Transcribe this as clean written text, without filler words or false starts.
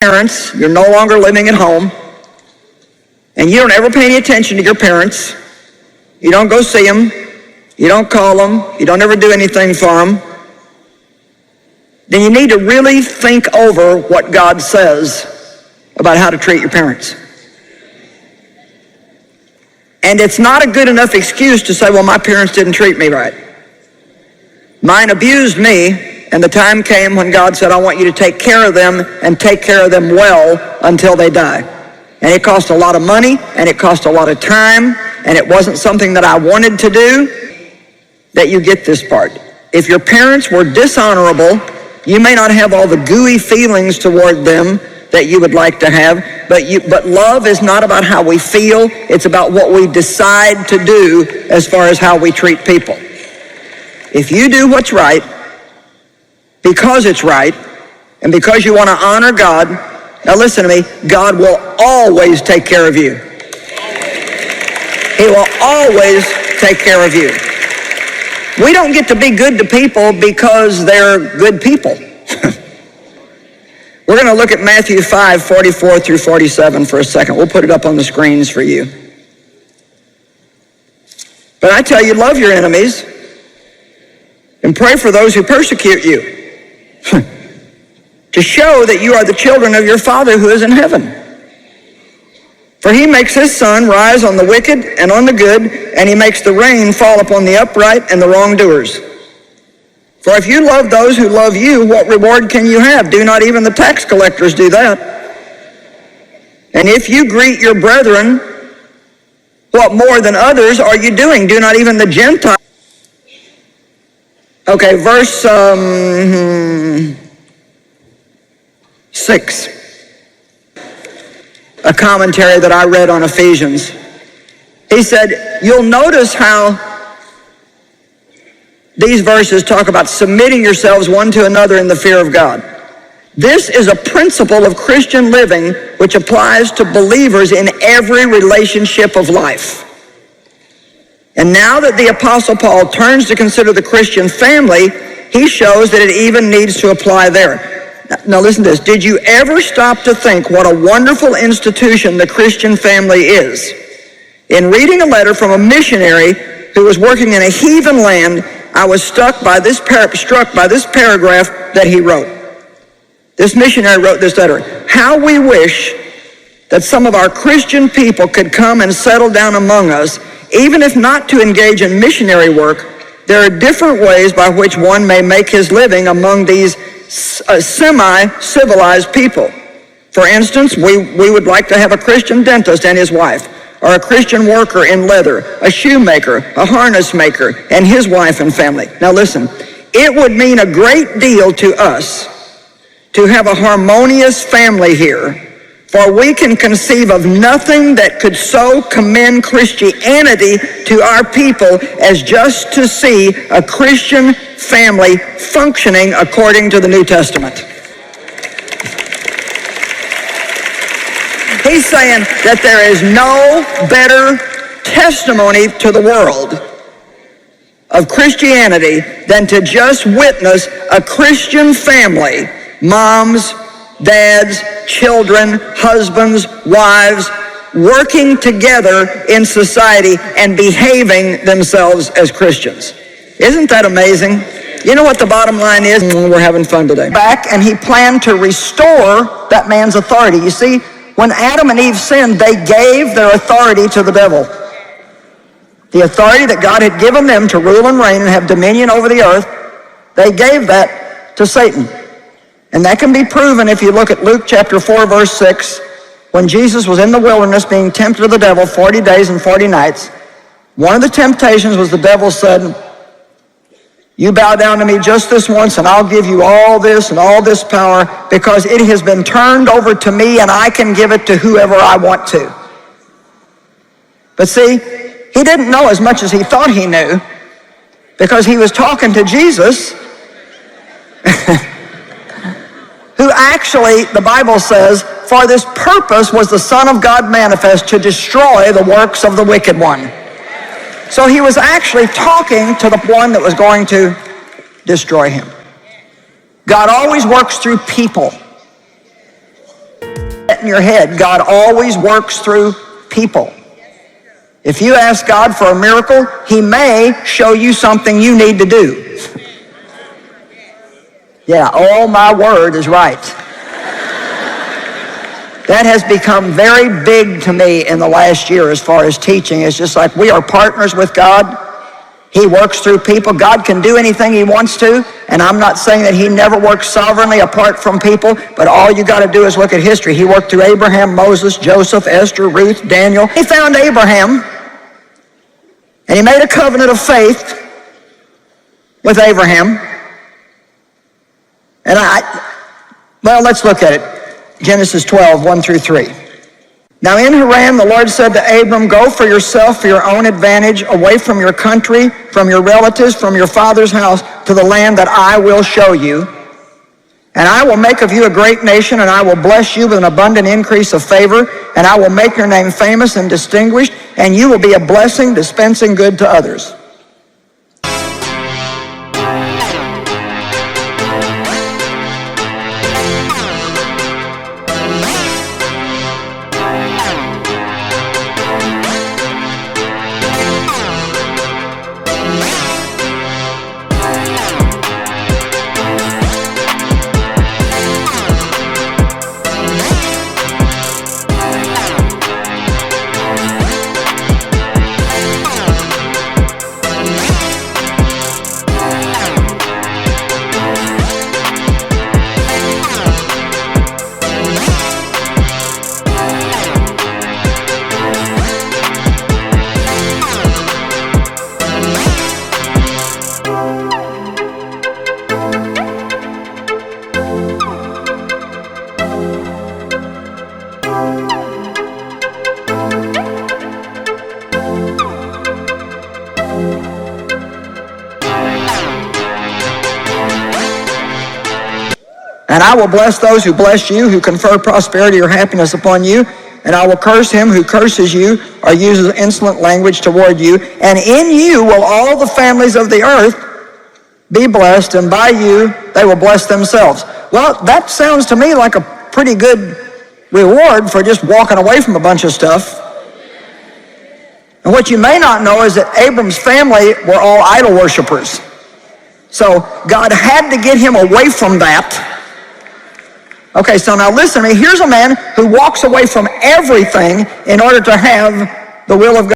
Parents, you're no longer living at home, and you don't ever pay any attention to your parents. You don't go see them. You don't call them. You don't ever do anything for them. Then you need to really think over what God says about how to treat your parents. And it's not a good enough excuse to say, well, my parents didn't treat me right. Mine abused me. And the time came when God said, I want you to take care of them and take care of them well until they die. And it cost a lot of money, and it cost a lot of time, and it wasn't something that I wanted to do. That you get this part. If your parents were dishonorable, you may not have all the gooey feelings toward them that you would like to have, but love is not about how we feel, it's about what we decide to do as far as how we treat people. If you do what's right, because it's right, and because you want to honor God, now listen to me, God will always take care of you. He will always take care of you. We don't get to be good to people because they're good people. We're going to look at Matthew 5:44 through 47 for a second. We'll put it up on the screens for you. But I tell you, love your enemies and pray for those who persecute you, to show that you are the children of your Father who is in heaven. For he makes his sun rise on the wicked and on the good, and he makes the rain fall upon the upright and the wrongdoers. For if you love those who love you, what reward can you have? Do not even the tax collectors do that? And if you greet your brethren, what more than others are you doing? Do not even the Gentiles. Okay, verse 6. A commentary that I read on Ephesians. He said, you'll notice how these verses talk about submitting yourselves one to another in the fear of God. This is a principle of Christian living which applies to believers in every relationship of life. And now that the Apostle Paul turns to consider the Christian family, he shows that it even needs to apply there. Now listen to this. Did you ever stop to think what a wonderful institution the Christian family is? In reading a letter from a missionary who was working in a heathen land, I was struck by this paragraph that he wrote. This missionary wrote this letter. How we wish that some of our Christian people could come and settle down among us, even if not to engage in missionary work. There are different ways by which one may make his living among these semi-civilized people. For instance, we would like to have a Christian dentist and his wife, or a Christian worker in leather, a shoemaker, a harness maker, and his wife and family. Now listen, it would mean a great deal to us to have a harmonious family here, for we can conceive of nothing that could so commend Christianity to our people as just to see a Christian family functioning according to the New Testament. He's saying that there is no better testimony to the world of Christianity than to just witness a Christian family, moms, dads, children, husbands, wives, working together in society and behaving themselves as Christians. Isn't that amazing? You know what the bottom line is? We're having fun today. Back, and he planned to restore that man's authority. You see, when Adam and Eve sinned, they gave their authority to the devil. The authority that God had given them to rule and reign and have dominion over the earth, they gave that to Satan. And that can be proven if you look at Luke chapter 4, verse 6, when Jesus was in the wilderness being tempted of the devil 40 days and 40 nights. One of the temptations was the devil said, you bow down to me just this once and I'll give you all this and all this power because it has been turned over to me and I can give it to whoever I want to. But see, he didn't know as much as he thought he knew because he was talking to Jesus who actually, the Bible says, for this purpose was the Son of God manifest to destroy the works of the wicked one. So he was actually talking to the one that was going to destroy him. God always works through people. that in your head. God always works through people. If you ask God for a miracle, he may show you something you need to do. Yeah, oh, my word is right. That has become very big to me in the last year as far as teaching. It's just like we are partners with God. He works through people. God can do anything he wants to, and I'm not saying that he never works sovereignly apart from people, but all you got to do is look at history. He worked through Abraham, Moses, Joseph, Esther, Ruth, Daniel. He found Abraham, and he made a covenant of faith with Abraham. And well, let's look at it. Genesis 12, 1 through 3. Now in Haran, the Lord said to Abram, go for yourself for your own advantage, away from your country, from your relatives, from your father's house, to the land that I will show you. And I will make of you a great nation, and I will bless you with an abundant increase of favor, and I will make your name famous and distinguished, and you will be a blessing, dispensing good to others. And I will bless those who bless you, who confer prosperity or happiness upon you. And I will curse him who curses you or uses insolent language toward you. And in you will all the families of the earth be blessed, and by you they will bless themselves. Well, that sounds to me like a pretty good reward for just walking away from a bunch of stuff. And what you may not know is that Abram's family were all idol worshipers. So God had to get him away from that. Okay, so now listen to me. Here's a man who walks away from everything in order to have the will of God.